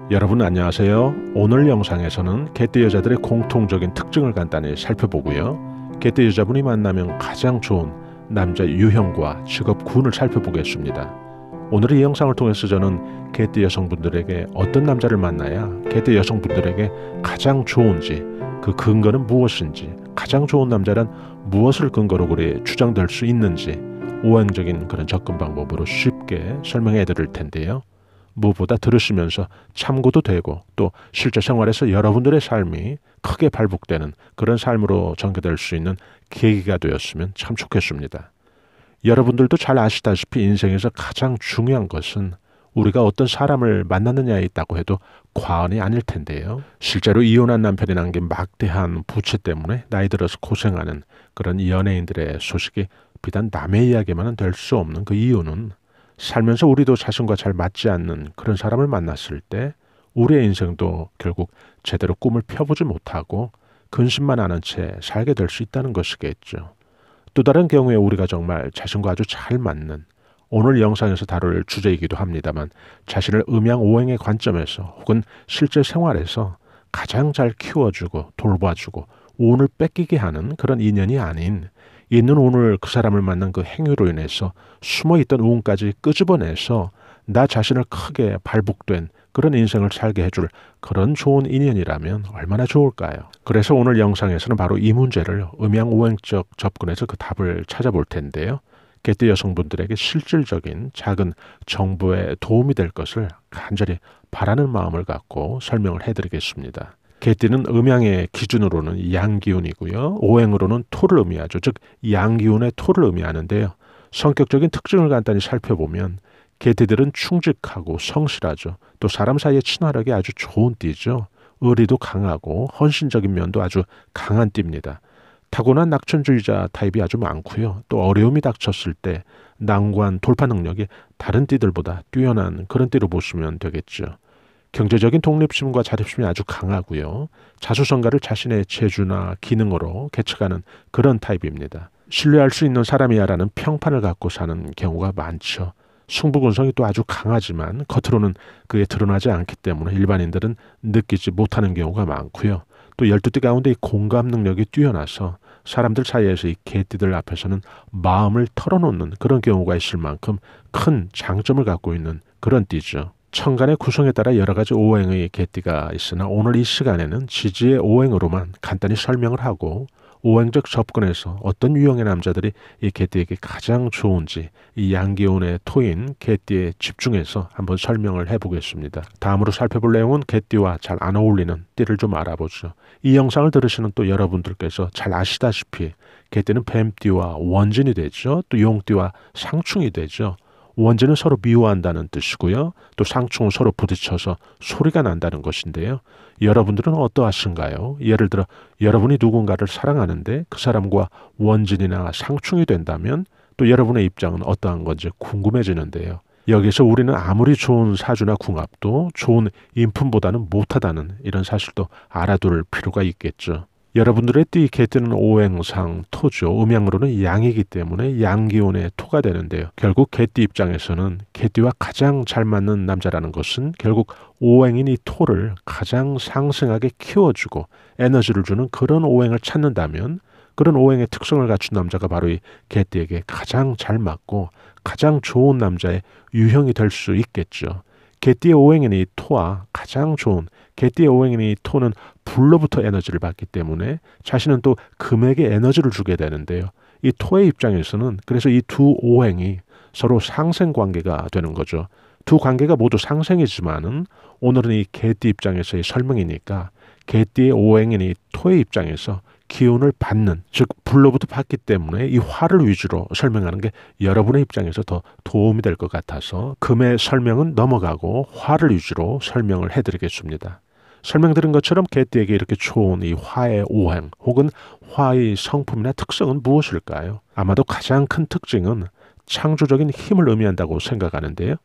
여러분 안녕하세요. 오늘 영상에서는 개띠 여자들의 공통적인 특징을 간단히 살펴보고요. 개띠 여자분이 만나면 가장 좋은 남자 유형과 직업 군을 살펴보겠습니다. 오늘 이 영상을 통해서 저는 개띠 여성분들에게 어떤 남자를 만나야 개띠 여성분들에게 가장 좋은지, 그 근거는 무엇인지, 가장 좋은 남자란 무엇을 근거로 그리 주장될 수 있는지 오행적인 그런 접근 방법으로 쉽게 설명해 드릴 텐데요. 무엇보다 들으시면서 참고도 되고 또 실제 생활에서 여러분들의 삶이 크게 발복되는 그런 삶으로 전개될 수 있는 계기가 되었으면 참 좋겠습니다. 여러분들도 잘 아시다시피 인생에서 가장 중요한 것은 우리가 어떤 사람을 만났느냐에 있다고 해도 과언이 아닐 텐데요. 실제로 이혼한 남편이 남긴 막대한 부채 때문에 나이 들어서 고생하는 그런 연예인들의 소식이 비단 남의 이야기만은 될 수 없는 그 이유는 살면서 우리도 자신과 잘 맞지 않는 그런 사람을 만났을 때 우리의 인생도 결국 제대로 꿈을 펴보지 못하고 근심만 하는 채 살게 될 수 있다는 것이겠죠. 또 다른 경우에 우리가 정말 자신과 아주 잘 맞는, 오늘 영상에서 다룰 주제이기도 합니다만, 자신을 음양오행의 관점에서 혹은 실제 생활에서 가장 잘 키워주고 돌봐주고 운을 뺏기게 하는 그런 인연이 아닌, 있는 오늘 그 사람을 만난 그 행위로 인해서 숨어있던 운까지 끄집어내서 나 자신을 크게 발복된 그런 인생을 살게 해줄 그런 좋은 인연이라면 얼마나 좋을까요? 그래서 오늘 영상에서는 바로 이 문제를 음양오행적 접근해서 그 답을 찾아볼 텐데요. 개띠 여성분들에게 실질적인 작은 정보에 도움이 될 것을 간절히 바라는 마음을 갖고 설명을 해드리겠습니다. 개띠는 음양의 기준으로는 양기운이고요. 오행으로는 토를 의미하죠. 즉 양기운의 토를 의미하는데요. 성격적인 특징을 간단히 살펴보면 개띠들은 충직하고 성실하죠. 또 사람 사이의 친화력이 아주 좋은 띠죠. 의리도 강하고 헌신적인 면도 아주 강한 띠입니다. 타고난 낙천주의자 타입이 아주 많고요. 또 어려움이 닥쳤을 때 난관 돌파 능력이 다른 띠들보다 뛰어난 그런 띠로 보시면 되겠죠. 경제적인 독립심과 자립심이 아주 강하고요. 자수성가를 자신의 재주나 기능으로 개척하는 그런 타입입니다. 신뢰할 수 있는 사람이야라는 평판을 갖고 사는 경우가 많죠. 승부근성이 또 아주 강하지만 겉으로는 그게 드러나지 않기 때문에 일반인들은 느끼지 못하는 경우가 많고요. 또 12띠 가운데 이 공감 능력이 뛰어나서 사람들 사이에서 이 개띠들 앞에서는 마음을 털어놓는 그런 경우가 있을 만큼 큰 장점을 갖고 있는 그런 띠죠. 천간의 구성에 따라 여러 가지 오행의 개띠가 있으나 오늘 이 시간에는 지지의 오행으로만 간단히 설명을 하고 오행적 접근에서 어떤 유형의 남자들이 이 개띠에게 가장 좋은지 이 양기운의 토인 개띠에 집중해서 한번 설명을 해보겠습니다. 다음으로 살펴볼 내용은 개띠와 잘 안 어울리는 띠를 좀 알아보죠. 이 영상을 들으시는 또 여러분들께서 잘 아시다시피 개띠는 뱀띠와 원진이 되죠. 또 용띠와 상충이 되죠. 원진은 서로 미워한다는 뜻이고요. 또 상충은 서로 부딪혀서 소리가 난다는 것인데요. 여러분들은 어떠하신가요? 예를 들어 여러분이 누군가를 사랑하는데 그 사람과 원진이나 상충이 된다면 또 여러분의 입장은 어떠한 건지 궁금해지는데요. 여기서 우리는 아무리 좋은 사주나 궁합도 좋은 인품보다는 못하다는 이런 사실도 알아둘 필요가 있겠죠. 여러분들의 띠 개띠는 오행상 토죠. 음양으로는 양이기 때문에 양기운의 토가 되는데요. 결국 개띠 입장에서는 개띠와 가장 잘 맞는 남자라는 것은 결국 오행인 이 토를 가장 상승하게 키워주고 에너지를 주는 그런 오행을 찾는다면 그런 오행의 특성을 갖춘 남자가 바로 이 개띠에게 가장 잘 맞고 가장 좋은 남자의 유형이 될 수 있겠죠. 개띠의 오행인 이 토와 가장 좋은 개띠의 오행인 이 토는 불로부터 에너지를 받기 때문에 자신은 또 금에게 에너지를 주게 되는데요. 이 토의 입장에서는 그래서 이 두 오행이 서로 상생 관계가 되는 거죠. 두 관계가 모두 상생이지만은 오늘은 이 개띠 입장에서의 설명이니까 개띠의 오행인 이 토의 입장에서 기운을 받는, 즉 불로부터 받기 때문에 이 화를 위주로 설명하는 게 여러분의 입장에서 더 도움이 될 것 같아서 금의 설명은 넘어가고 화를 위주로 설명을 해드리겠습니다. 설명드린 것처럼 개띠에게 이렇게 좋은 이 화의 오행 혹은 화의 성품이나 특성은 무엇일까요? 아마도 가장 큰 특징은 창조적인 힘을 의미한다고 생각하는데요.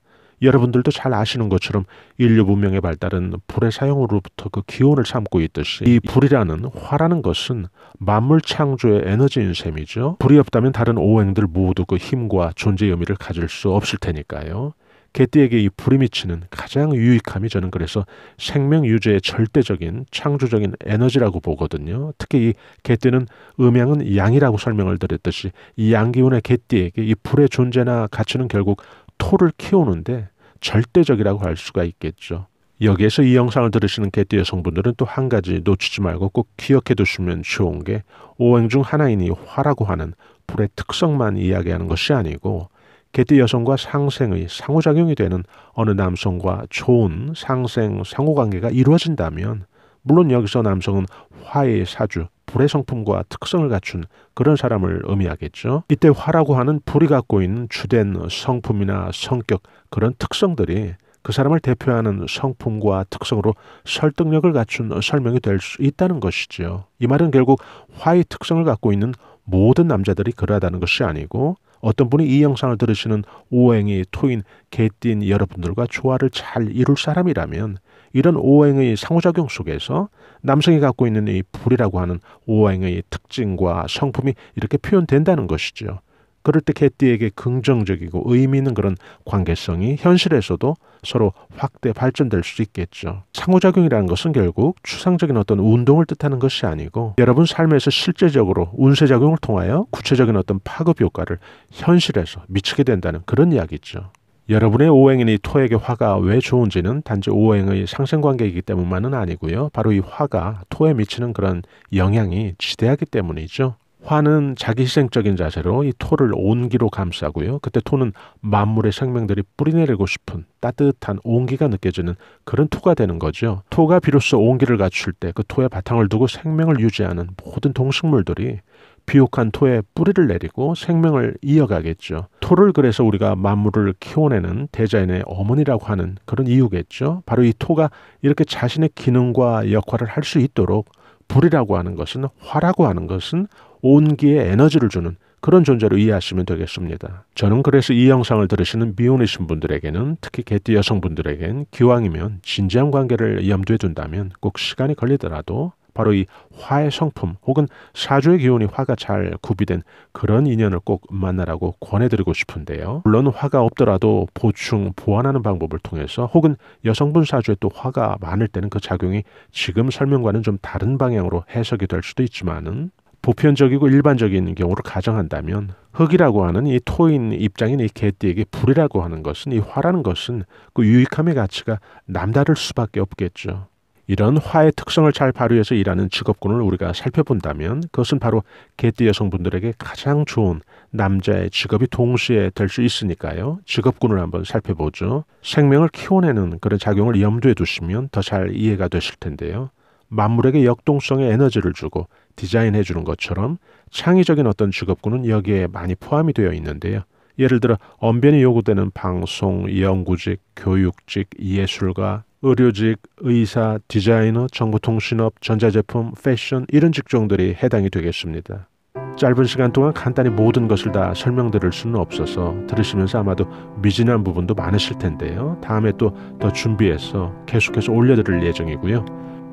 여러분들도 잘 아시는 것처럼 인류 문명의 발달은 불의 사용으로부터 그 기원을 삼고 있듯이 이 불이라는 화라는 것은 만물 창조의 에너지인 셈이죠. 불이 없다면 다른 오행들 모두 그 힘과 존재의 의미를 가질 수 없을 테니까요. 개띠에게 이 불이 미치는 가장 유익함이 저는 그래서 생명 유지의 절대적인 창조적인 에너지라고 보거든요. 특히 이 개띠는 음양은 양이라고 설명을 드렸듯이 이 양기운의 개띠에게 이 불의 존재나 가치는 결국 토를 키우는데 절대적이라고 할 수가 있겠죠. 여기에서 이 영상을 들으시는 개띠 여성분들은 또 한 가지 놓치지 말고 꼭 기억해 두시면 좋은 게 오행 중 하나인 이 화라고 하는 불의 특성만 이야기하는 것이 아니고 개띠 여성과 상생의 상호작용이 되는 어느 남성과 좋은 상생 상호관계가 이루어진다면 물론 여기서 남성은 화의 사주, 불의 성품과 특성을 갖춘 그런 사람을 의미하겠죠. 이때 화라고 하는 불이 갖고 있는 주된 성품이나 성격 그런 특성들이 그 사람을 대표하는 성품과 특성으로 설득력을 갖춘 설명이 될 수 있다는 것이죠. 이 말은 결국 화의 특성을 갖고 있는 모든 남자들이 그러하다는 것이 아니고 어떤 분이 이 영상을 들으시는 오행이 토인 개띠인 여러분들과 조화를 잘 이룰 사람이라면 이런 오행의 상호작용 속에서 남성이 갖고 있는 이 불이라고 하는 오행의 특징과 성품이 이렇게 표현된다는 것이죠. 그럴 때 개띠에게 긍정적이고 의미 있는 그런 관계성이 현실에서도 서로 확대 발전될 수 있겠죠. 상호작용이라는 것은 결국 추상적인 어떤 운동을 뜻하는 것이 아니고 여러분 삶에서 실제적으로 운세작용을 통하여 구체적인 어떤 파급 효과를 현실에서 미치게 된다는 그런 이야기죠. 여러분의 오행인 이 토에게 화가 왜 좋은지는 단지 오행의 상생관계이기 때문만은 아니고요. 바로 이 화가 토에 미치는 그런 영향이 지대하기 때문이죠. 화는 자기 희생적인 자세로 이 토를 온기로 감싸고요. 그때 토는 만물의 생명들이 뿌리내리고 싶은 따뜻한 온기가 느껴지는 그런 토가 되는 거죠. 토가 비로소 온기를 갖출 때 그 토의 바탕을 두고 생명을 유지하는 모든 동식물들이 비옥한 토에 뿌리를 내리고 생명을 이어가겠죠. 토를 그래서 우리가 만물을 키워내는 대자연의 어머니라고 하는 그런 이유겠죠. 바로 이 토가 이렇게 자신의 기능과 역할을 할 수 있도록 불이라고 하는 것은 화라고 하는 것은 온기에 에너지를 주는 그런 존재로 이해하시면 되겠습니다. 저는 그래서 이 영상을 들으시는 미혼이신 분들에게는 특히 개띠 여성분들에겐 기왕이면 진지한 관계를 염두에 둔다면 꼭 시간이 걸리더라도 바로 이 화의 성품 혹은 사주의 기운이 화가 잘 구비된 그런 인연을 꼭 만나라고 권해드리고 싶은데요. 물론 화가 없더라도 보충, 보완하는 방법을 통해서 혹은 여성분 사주에 또 화가 많을 때는 그 작용이 지금 설명과는 좀 다른 방향으로 해석이 될 수도 있지만은 보편적이고 일반적인 경우를 가정한다면 흑이라고 하는 이 토인 입장인 이 개띠에게 불이라고 하는 것은 이 화라는 것은 그 유익함의 가치가 남다를 수밖에 없겠죠. 이런 화의 특성을 잘 발휘해서 일하는 직업군을 우리가 살펴본다면 그것은 바로 개띠 여성분들에게 가장 좋은 남자의 직업이 동시에 될 수 있으니까요. 직업군을 한번 살펴보죠. 생명을 키워내는 그런 작용을 염두에 두시면 더 잘 이해가 되실 텐데요. 만물에게 역동성의 에너지를 주고 디자인해 주는 것처럼 창의적인 어떤 직업군은 여기에 많이 포함이 되어 있는데요. 예를 들어 언변이 요구되는 방송, 연구직, 교육직, 예술가, 의료직, 의사, 디자이너, 정보통신업, 전자제품, 패션 이런 직종들이 해당이 되겠습니다. 짧은 시간 동안 간단히 모든 것을 다 설명드릴 수는 없어서 들으시면서 아마도 미진한 부분도 많으실 텐데요. 다음에 또 더 준비해서 계속해서 올려드릴 예정이고요.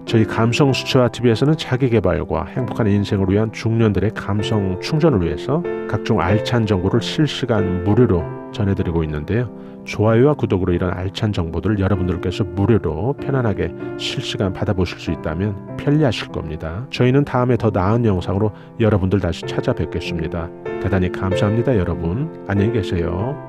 저희 감성수채화TV에서는 자기개발과 행복한 인생을 위한 중년들의 감성 충전을 위해서 각종 알찬 정보를 실시간 무료로 전해드리고 있는데요. 좋아요와 구독으로 이런 알찬 정보들을 여러분들께서 무료로 편안하게 실시간 받아보실 수 있다면 편리하실 겁니다. 저희는 다음에 더 나은 영상으로 여러분들 다시 찾아뵙겠습니다. 대단히 감사합니다, 여러분. 안녕히 계세요.